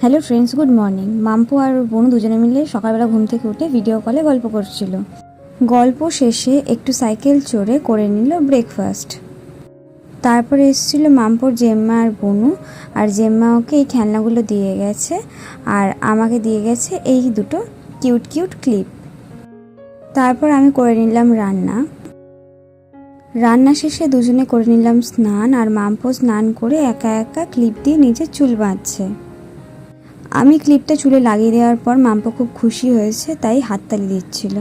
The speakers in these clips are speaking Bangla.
Hello friends, good morning. Mampu আর বোন দুজনে মিলে সকালবেলা ঘুম থেকে উঠে ভিডিও কলে গল্প করছিল। গল্প শেষে একটু সাইকেল চড়ে করে নিল ব্রেকফাস্ট। তারপরে এসেছিলো মাম্পুর জেম্মা আর বনু, আর জেম্মা ওকে এই খেলনাগুলো দিয়ে গেছে আর আমাকে দিয়ে গেছে এই দুটো কিউট কিউট ক্লিপ। তারপর আমি করে নিলাম রান্না শেষে দুজনে করে নিলাম স্নান, আর মাম্পু স্নান করে একা একা ক্লিপ দিয়ে নিজের চুল বাঁধছে। আমি ক্লিপটা চুলে লাগিয়ে দেওয়ার পর মাম্পু খুব খুশি হয়েছে, তাই হাততালি দিচ্ছিল।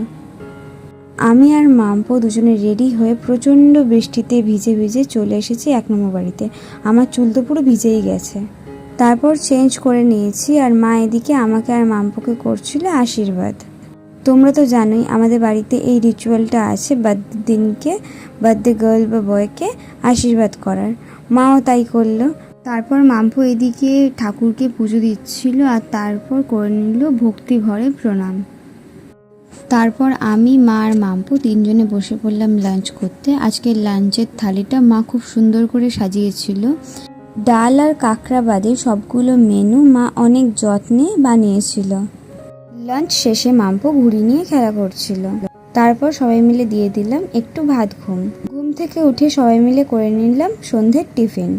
আমি আর মাম্পু দুজনে রেডি হয়ে প্রচণ্ড বৃষ্টিতে ভিজে ভিজে চলে এসেছি 1 নম্বর বাড়িতে। আমার চুল তো পুরো ভিজেই গেছে। তারপর চেঞ্জ করে নিয়েছি, আর মা এদিকে আমাকে আর মাম্পুকে করছিল আশীর্বাদ। তোমরা তো জানোই আমাদের বাড়িতে এই রিচুয়ালটা আছে বার্থডে দিনকে বার্থডে গার্ল বা বয়কে আশীর্বাদ করার। মাও তাই করলো। তারপর মাম্পু এদিকে ঠাকুরকে পুজো দিচ্ছিল, আর তারপর করে নিল ভক্তি ভরে প্রণাম। তারপর আমি, মা আর মাম্পু তিনজনে বসে পড়লাম লাঞ্চ করতে। আজকের লাঞ্চের থালিটা মা খুব সুন্দর করে সাজিয়েছিল। ডাল আর কাঁকড়া বাদে সবগুলো মেনু মা অনেক যত্নে বানিয়েছিল। লাঞ্চ শেষে মাম্পু ঘুড়ি নিয়ে খেলা করছিল। তারপর সবাই মিলে দিয়ে দিলাম একটু ভাত। ঘুম থেকে উঠে সবাই মিলে করে নিলাম সন্ধ্যের টিফিন।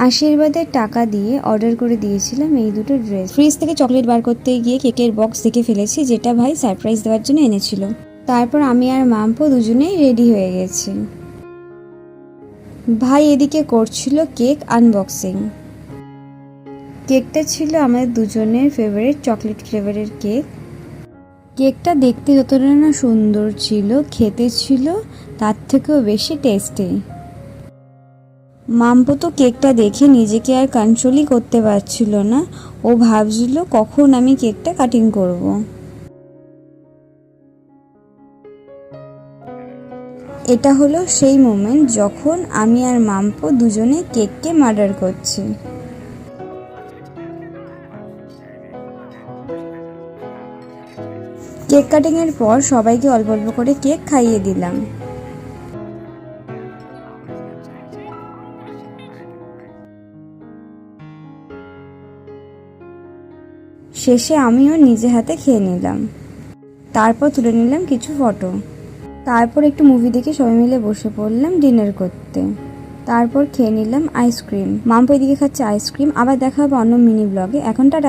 আশীর্বাদের টাকা দিয়ে অর্ডার করে দিয়েছিলাম এই দুটো ড্রেস। ফ্রিজ থেকে চকলেট বার করতে গিয়ে কেকের বক্স দেখে ফেলেছি, যেটা ভাই সারপ্রাইজ দেওয়ার জন্য এনেছিল। তারপর আমি আর মাম্পু দুজনেই রেডি হয়ে গেছি। ভাই এদিকে করছিল কেক আনবক্সিং। কেকটা ছিল আমাদের দুজনের ফেভারিট চকলেট ফ্লেভারের কেক। কেকটা দেখতে যতটা না সুন্দর ছিল, খেতে ছিল তার থেকেও বেশি টেস্টি। মাম্পু তো কেকটা দেখে নিজেকে আর কন্ট্রোলই করতে পারছিল না। ও ভাবছিল কখন আমি কেকটা কাটিং করব। এটা হলো সেই মোমেন্ট যখন আমি আর মাম্পু দুজনে কেককে মার্ডার করছি। কেক কাটিংয়ের পর সবাইকে অল্প অল্প করে কেক খাইয়ে দিলাম। শেষে আমিও নিজে হাতে খেয়ে নিলাম। তারপর তুলে নিলাম কিছু ফটো। তারপর একটু মুভি দেখে সবাই মিলে বসে পড়লাম ডিনার করতে। তারপর খেয়ে নিলাম আইসক্রিম। মাম্পু এদিকে খাচ্ছে আইসক্রিম। আবার দেখা হবে অন্য মিনি ব্লগে। এখন টাটা।